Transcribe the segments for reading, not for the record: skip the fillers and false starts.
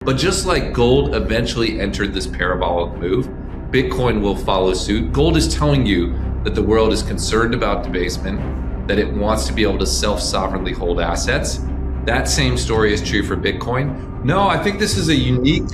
But just like gold eventually entered this parabolic move, Bitcoin will follow suit. Gold is telling you that the world is concerned about debasement, that it wants to be able to self-sovereignly hold assets. That same story is true for Bitcoin. No, I think this is a unique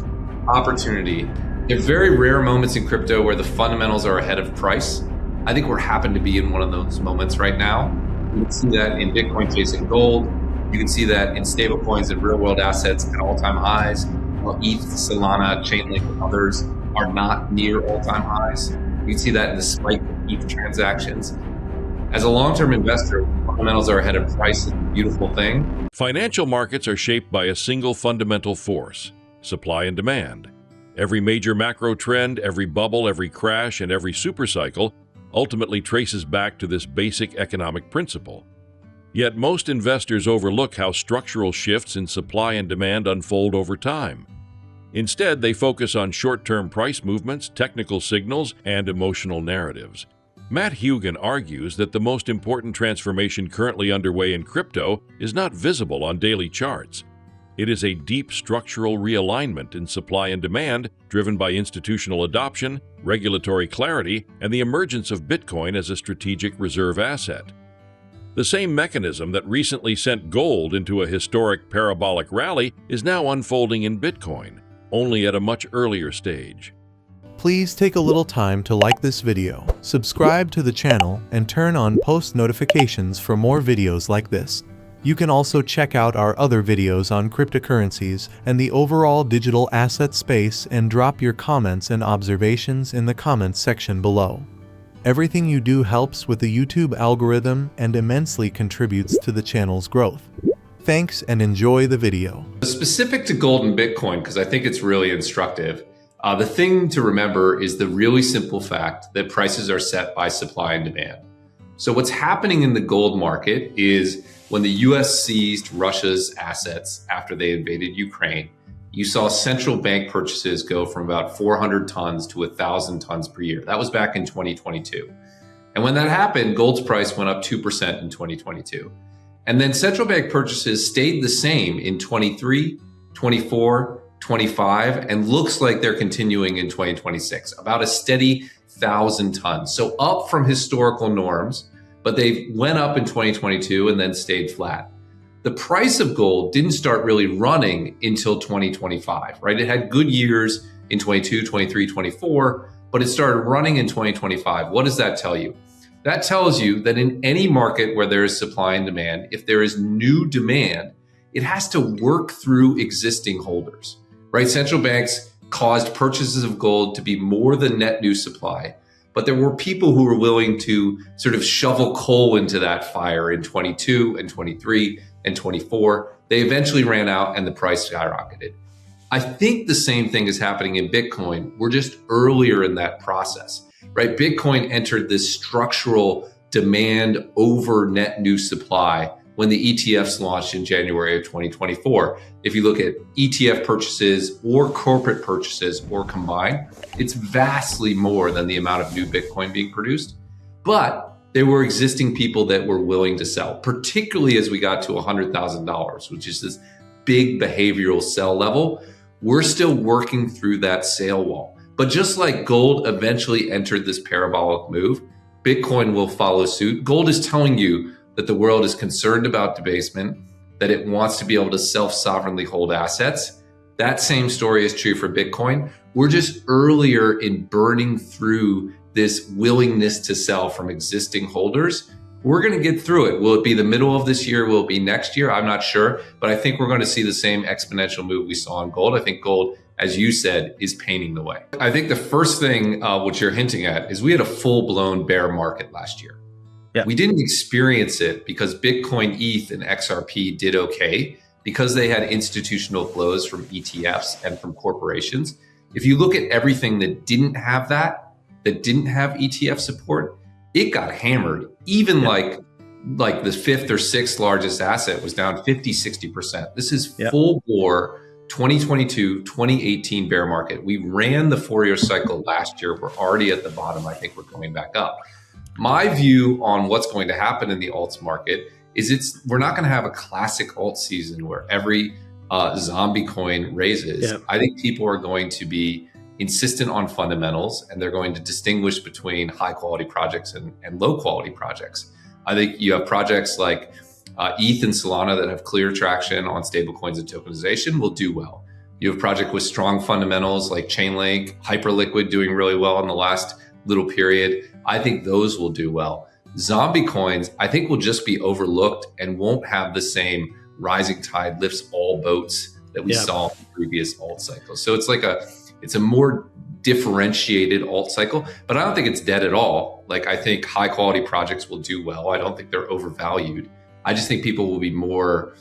opportunity. There are very rare moments in crypto where the fundamentals are ahead of price. I think we're happen to be in one of those moments right now. You can see that in Bitcoin chasing gold. You can see that in stablecoins and real world assets at all-time highs, while ETH, Solana, Chainlink, and others are not near all-time highs. You can see that in the spike of ETH transactions. As a long-term investor, fundamentals are ahead of price is a beautiful thing. Financial markets are shaped by a single fundamental force: supply and demand. Every major macro trend, every bubble, every crash, and every supercycle ultimately traces back to this basic economic principle. Yet most investors overlook how structural shifts in supply and demand unfold over time. Instead, they focus on short-term price movements, technical signals, and emotional narratives. Matt Hougan argues that the most important transformation currently underway in crypto is not visible on daily charts. It is a deep structural realignment in supply and demand driven by institutional adoption, regulatory clarity, and the emergence of Bitcoin as a strategic reserve asset. The same mechanism that recently sent gold into a historic parabolic rally is now unfolding in Bitcoin, only at a much earlier stage. Please take a little time to like this video, subscribe to the channel, and turn on post notifications for more videos like this. You can also check out our other videos on cryptocurrencies and the overall digital asset space and drop your comments and observations in the comments section below. Everything you do helps with the YouTube algorithm and immensely contributes to the channel's growth. Thanks and enjoy the video. Specific to gold and Bitcoin, because I think it's really instructive, the thing to remember is the really simple fact that prices are set by supply and demand. So what's happening in the gold market is when the US seized Russia's assets after they invaded Ukraine, you saw central bank purchases go from about 400 tons to 1,000 tons per year. That was back in 2022. And when that happened, gold's price went up 2% in 2022. And then central bank purchases stayed the same in 23, 24, 25, and looks like they're continuing in 2026, about a steady 1,000 tons. So up from historical norms, but they went up in 2022 and then stayed flat. The price of gold didn't start really running until 2025, right? It had good years in 22, 23, 24, but it started running in 2025. What does that tell you? That tells you that in any market where there is supply and demand, if there is new demand, it has to work through existing holders, right? Central banks caused purchases of gold to be more than net new supply, but there were people who were willing to sort of shovel coal into that fire in 22 and 23 and 24. They eventually ran out and the price skyrocketed. I think the same thing is happening in Bitcoin. We're just earlier in that process, right? Bitcoin entered this structural demand over net new supply when the ETFs launched in January of 2024. If you look at ETF purchases or corporate purchases or combined, it's vastly more than the amount of new Bitcoin being produced. But there were existing people that were willing to sell, particularly as we got to $100,000, which is this big behavioral sell level. We're still working through that sale wall. But just like gold eventually entered this parabolic move, Bitcoin will follow suit. Gold is telling you that the world is concerned about debasement, that it wants to be able to self-sovereignly hold assets. That same story is true for Bitcoin. We're just earlier in burning through this willingness to sell from existing holders. We're going to get through it. Will it be the middle of this year? Will it be next year? I'm not sure, but I think we're going to see the same exponential move we saw in gold. I think gold, as you said, is painting the way. I think the first thing which you're hinting at is we had a full-blown bear market last year. Yeah. We didn't experience it because Bitcoin, ETH, and XRP did okay because they had institutional flows from ETFs and from corporations. If you look at everything that didn't have that didn't have ETF support, it got hammered. Even like the fifth or sixth largest asset was down 50, 60%. This is full bore 2022, 2018 bear market. We ran the 4-year cycle last year. We're already at the bottom. I think we're coming back up. My view on what's going to happen in the alts market is we're not going to have a classic alt season where every zombie coin raises, I think people are going to be insistent on fundamentals, and they're going to distinguish between high quality projects and low quality projects. I think you have projects like ETH and Solana that have clear traction on stablecoins and tokenization will do well. You have projects with strong fundamentals like Chainlink, Hyperliquid doing really well in the last little period. I think those will do well. Zombie coins, I think, will just be overlooked and won't have the same rising tide lifts all boats that we saw in previous alt cycles. So it's a more differentiated alt cycle, but I don't think it's dead at all. Like, I think high quality projects will do well. I don't think they're overvalued. I just think people will be more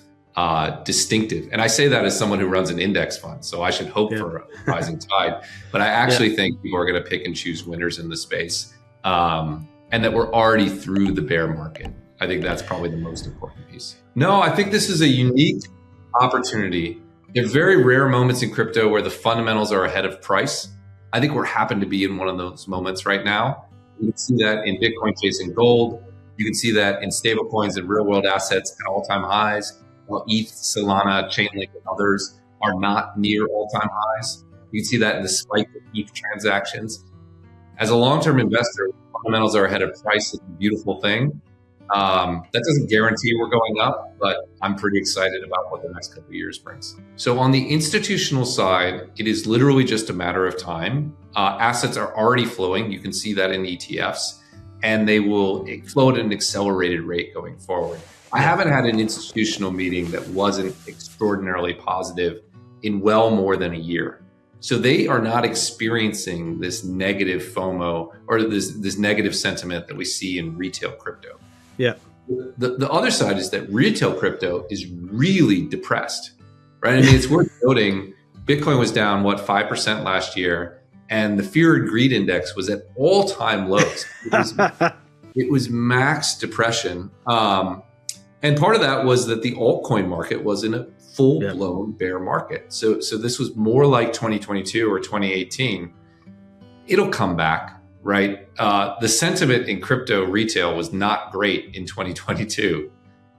distinctive. And I say that as someone who runs an index fund, so I should hope for a rising tide. But I actually think people are going to pick and choose winners in the space, and that we're already through the bear market. I think that's probably the most important piece. No, I think this is a unique opportunity. There are very rare moments in crypto where the fundamentals are ahead of price. I think we're happen to be in one of those moments right now. You can see that in Bitcoin chasing gold. You can see that in stablecoins and real world assets at all-time highs, while ETH, Solana, Chainlink, and others are not near all-time highs. You can see that in the spike of ETH transactions. As a long-term investor, fundamentals are ahead of price. It's a beautiful thing. That doesn't guarantee we're going up, but I'm pretty excited about what the next couple of years brings. So on the institutional side, it is literally just a matter of time. Assets are already flowing. You can see that in ETFs, and they will flow at an accelerated rate going forward. I haven't had an institutional meeting that wasn't extraordinarily positive in well more than a year. So they are not experiencing this negative FOMO or this negative sentiment that we see in retail crypto. Yeah. The other side is that retail crypto is really depressed, right? I mean, it's worth noting Bitcoin was down, 5% last year, and the fear and greed index was at all-time lows. It was max depression. And part of that was that the altcoin market was in a full-blown bear market. So this was more like 2022 or 2018. It'll come back, right? The sentiment in crypto retail was not great in 2022.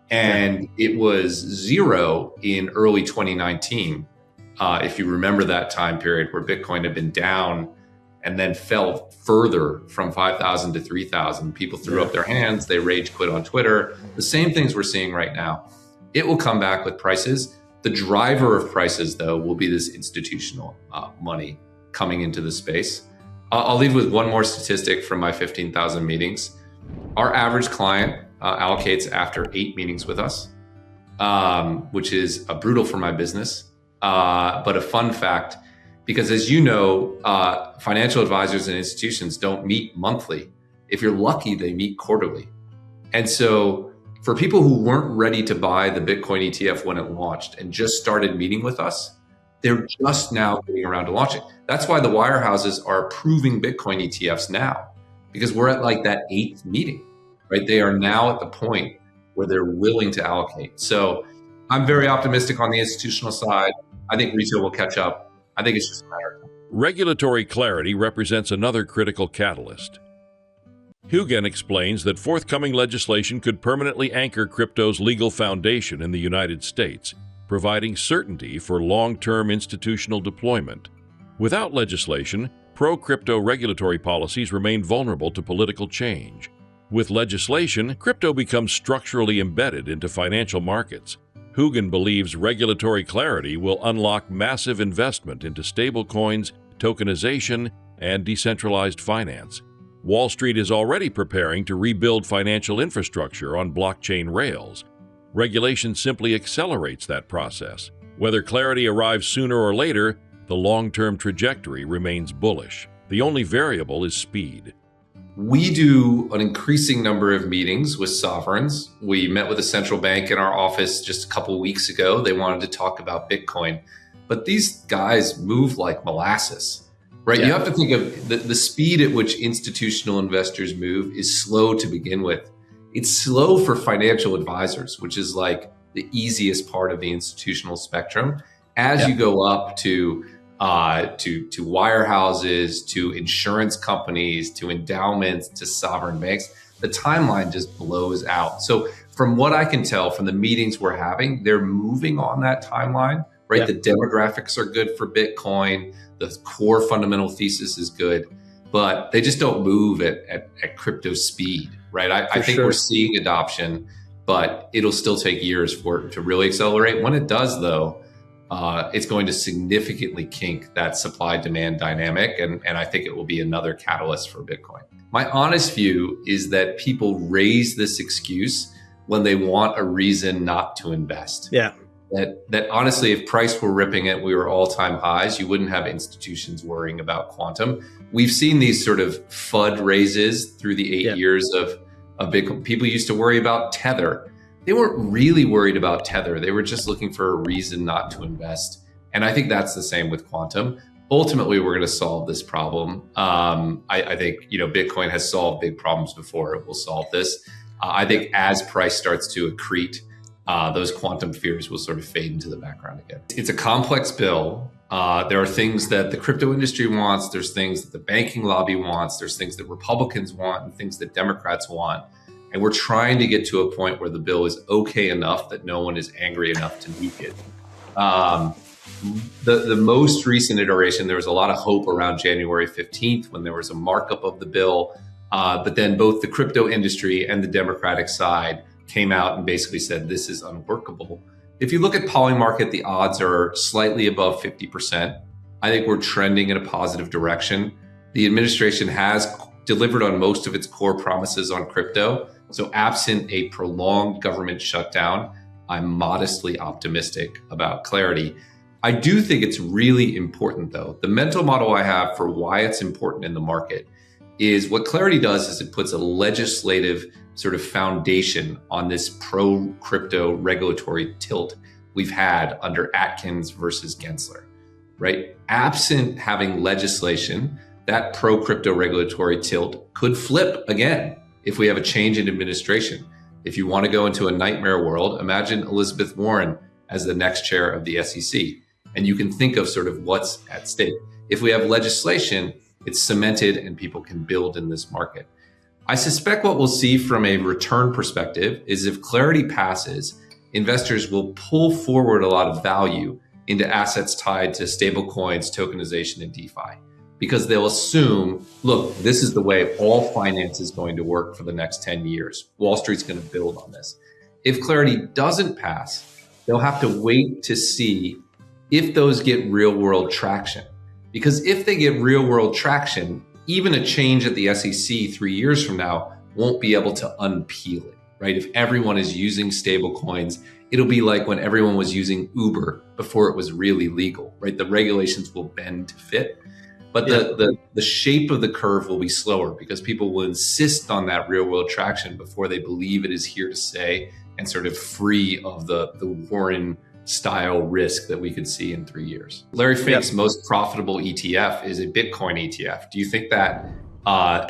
And it was zero in early 2019. If you remember that time period where Bitcoin had been down and then fell further from 5,000 to 3,000. People threw up their hands, they rage quit on Twitter. The same things we're seeing right now. It will come back with prices. The driver of prices, though, will be this institutional money coming into the space. I'll leave with one more statistic from my 15,000 meetings. Our average client allocates after 8 meetings with us, which is brutal for my business, but a fun fact. Because as you know, financial advisors and institutions don't meet monthly. If you're lucky, they meet quarterly. And so for people who weren't ready to buy the Bitcoin ETF when it launched and just started meeting with us, they're just now getting around to launching. That's why the wirehouses are approving Bitcoin ETFs now, because we're at like that 8th meeting, right? They are now at the point where they're willing to allocate. So I'm very optimistic on the institutional side. I think retail will catch up. I think it's just a matter of time. Regulatory clarity represents another critical catalyst. Hougan explains that forthcoming legislation could permanently anchor crypto's legal foundation in the United States, providing certainty for long-term institutional deployment. Without legislation, pro-crypto regulatory policies remain vulnerable to political change. With legislation, crypto becomes structurally embedded into financial markets. Hougan believes regulatory clarity will unlock massive investment into stablecoins, tokenization, and decentralized finance. Wall Street is already preparing to rebuild financial infrastructure on blockchain rails. Regulation simply accelerates that process. Whether clarity arrives sooner or later, the long-term trajectory remains bullish. The only variable is speed. We do an increasing number of meetings with sovereigns. We met with a central bank in our office just a couple of weeks ago. They wanted to talk about Bitcoin, but these guys move like molasses, right? You have to think of the speed at which institutional investors move is slow to begin with. It's slow for financial advisors, which is like the easiest part of the institutional spectrum. As you go up to wirehouses, to insurance companies, to endowments, to sovereign banks, the timeline just blows out. So from what I can tell from the meetings we're having, they're moving on that timeline, right? Yeah. The demographics are good for Bitcoin. The core fundamental thesis is good, but they just don't move at crypto speed, right? I think sure. we're seeing adoption, but it'll still take years for it to really accelerate. When it does, though, it's going to significantly kink that supply-demand dynamic, and I think it will be another catalyst for Bitcoin. My honest view is that people raise this excuse when they want a reason not to invest. Yeah. That honestly, if price were ripping it, we were all-time highs, you wouldn't have institutions worrying about quantum. We've seen these sort of FUD raises through the 8 years of Bitcoin. People used to worry about Tether. They weren't really worried about Tether. They were just looking for a reason not to invest. And I think that's the same with quantum. Ultimately, we're going to solve this problem. I think, Bitcoin has solved big problems before. It will solve this. I think as price starts to accrete, those quantum fears will sort of fade into the background again. It's a complex bill. There are things that the crypto industry wants. There's things that the banking lobby wants. There's things that Republicans want and things that Democrats want. And we're trying to get to a point where the bill is okay enough that no one is angry enough to nuke it. The most recent iteration, there was a lot of hope around January 15th when there was a markup of the bill. But then both the crypto industry and the Democratic side came out and basically said this is unworkable. If you look at Polymarket, the odds are slightly above 50%. I think we're trending in a positive direction. The administration has delivered on most of its core promises on crypto. So absent a prolonged government shutdown, I'm modestly optimistic about clarity. I do think it's really important, though. The mental model I have for why it's important in the market is what clarity does is it puts a legislative sort of foundation on this pro-crypto regulatory tilt we've had under Atkins versus Gensler, right? Absent having legislation, that pro-crypto regulatory tilt could flip again if we have a change in administration. If you want to go into a nightmare world, imagine Elizabeth Warren as the next chair of the SEC, and you can think of sort of what's at stake. If we have legislation, it's cemented and people can build in this market. I suspect what we'll see from a return perspective is if clarity passes, investors will pull forward a lot of value into assets tied to stablecoins, tokenization, and DeFi, because they'll assume, look, this is the way all finance is going to work for the next 10 years. Wall Street's going to build on this. If clarity doesn't pass, they'll have to wait to see if those get real world traction. Because if they get real world traction, even a change at the SEC 3 years from now won't be able to unpeel it, right? If everyone is using stable coins, it'll be like when everyone was using Uber before it was really legal, right? The regulations will bend to fit, but the shape of the curve will be slower because people will insist on that real world traction before they believe it is here to stay and sort of free of the Warren style risk that we could see in 3 years. Larry Fink's most profitable ETF is a Bitcoin ETF. Do you think that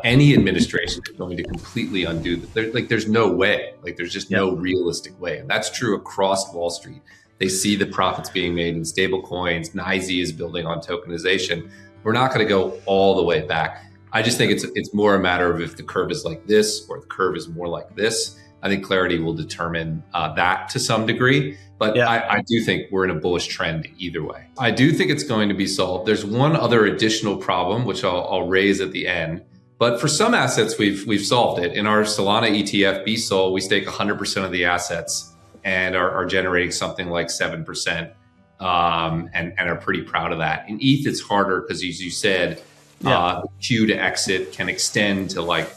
any administration is going to completely undo that? There's no way. There's just no realistic way. And that's true across Wall Street. They see the profits being made in stable coins. NYSE is building on tokenization. We're not going to go all the way back. I just think it's more a matter of if the curve is like this or the curve is more like this. I think clarity will determine that to some degree. But I do think we're in a bullish trend either way. I do think it's going to be solved. There's one other additional problem, which I'll raise at the end. But for some assets, we've solved it. In our Solana ETF, BSOL, we stake 100% of the assets and are generating something like 7% and are pretty proud of that. In ETH, it's harder because, as you said, the queue to exit can extend to like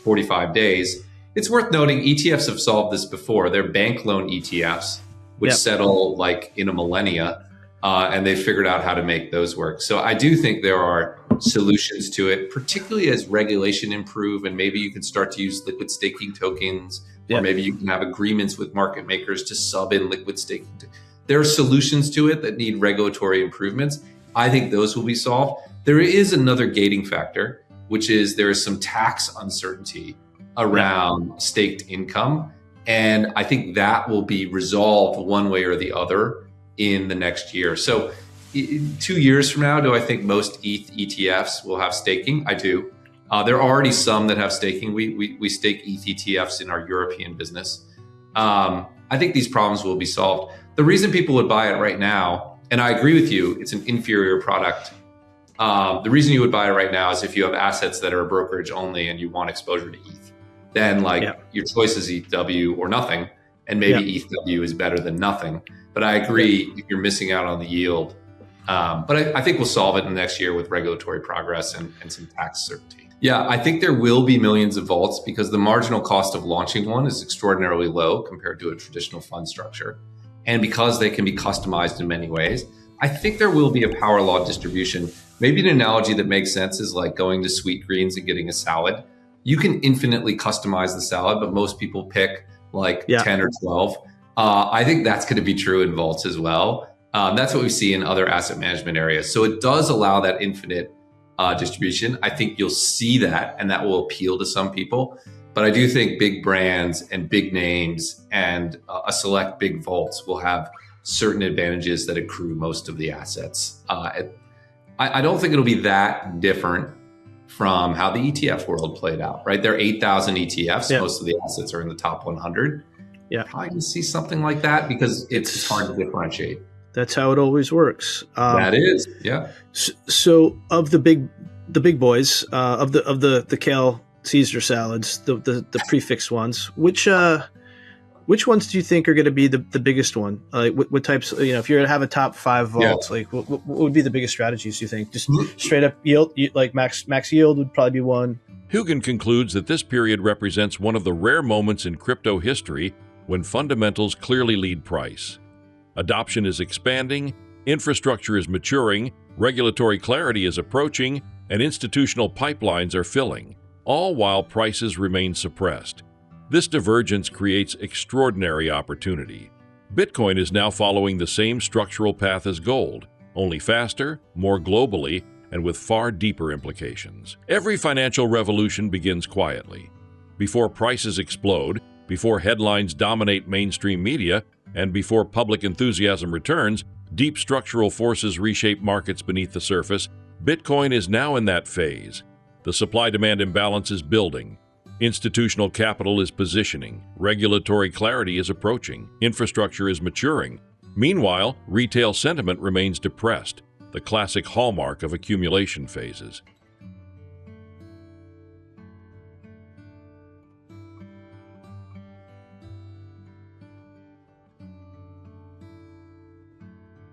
45 days. It's worth noting ETFs have solved this before. They're bank loan ETFs, which settle like in a millennia, and they figured out how to make those work. So I do think there are solutions to it, particularly as regulation improve, and maybe you can start to use liquid staking tokens, or maybe you can have agreements with market makers to sub in liquid staking. There are solutions to it that need regulatory improvements. I think those will be solved. There is another gating factor, which is there is some tax uncertainty around staked income. And I think that will be resolved one way or the other in the next year. So 2 years from now, do I think most ETH ETFs will have staking? I do. There are already some that have staking. We stake ETH ETFs in our European business. I think these problems will be solved. The reason people would buy it right now And I agree with you, it's an inferior product. The reason you would buy it right now is if you have assets that are brokerage only and you want exposure to ETH. Then your choice is ETHW or nothing, and maybe ETHW is better than nothing. But I agree, if you're missing out on the yield. But I think we'll solve it in the next year with regulatory progress and some tax certainty. Yeah, I think there will be millions of vaults because the marginal cost of launching one is extraordinarily low compared to a traditional fund structure. And because they can be customized in many ways, I think there will be a power law distribution. Maybe an analogy that makes sense is like going to Sweet Greens and getting a salad. You can infinitely customize the salad, but most people pick like 10 or 12. I think that's going to be true in vaults as well. That's what we see in other asset management areas. So it does allow that infinite distribution. I think you'll see that, and that will appeal to some people. But I do think big brands and big names and a select big vaults will have certain advantages that accrue most of the assets. I don't think it'll be that different from how the ETF world played out, right? There are 8,000 ETFs. Most of the assets are in the top 100. Yeah, probably going to see something like that because it's hard to differentiate. That's how it always works. That is, yeah. So of the big boys, of the kale Caesar salads, the prefix ones, which ones do you think are going to be the biggest one? Like what types? If you're going to have a top 5 vault, like what would be the biggest strategies? Do you think just straight up yield, like max yield would probably be one. Hougan concludes that this period represents one of the rare moments in crypto history when fundamentals clearly lead price. Adoption is expanding, infrastructure is maturing, regulatory clarity is approaching, and institutional pipelines are filling, all while prices remain suppressed. This divergence creates extraordinary opportunity. Bitcoin is now following the same structural path as gold, only faster, more globally, and with far deeper implications. Every financial revolution begins quietly. Before prices explode, before headlines dominate mainstream media, and before public enthusiasm returns, deep structural forces reshape markets beneath the surface. Bitcoin is now in that phase. The supply-demand imbalance is building. Institutional capital is positioning. Regulatory clarity is approaching. Infrastructure is maturing. Meanwhile, retail sentiment remains depressed, the classic hallmark of accumulation phases.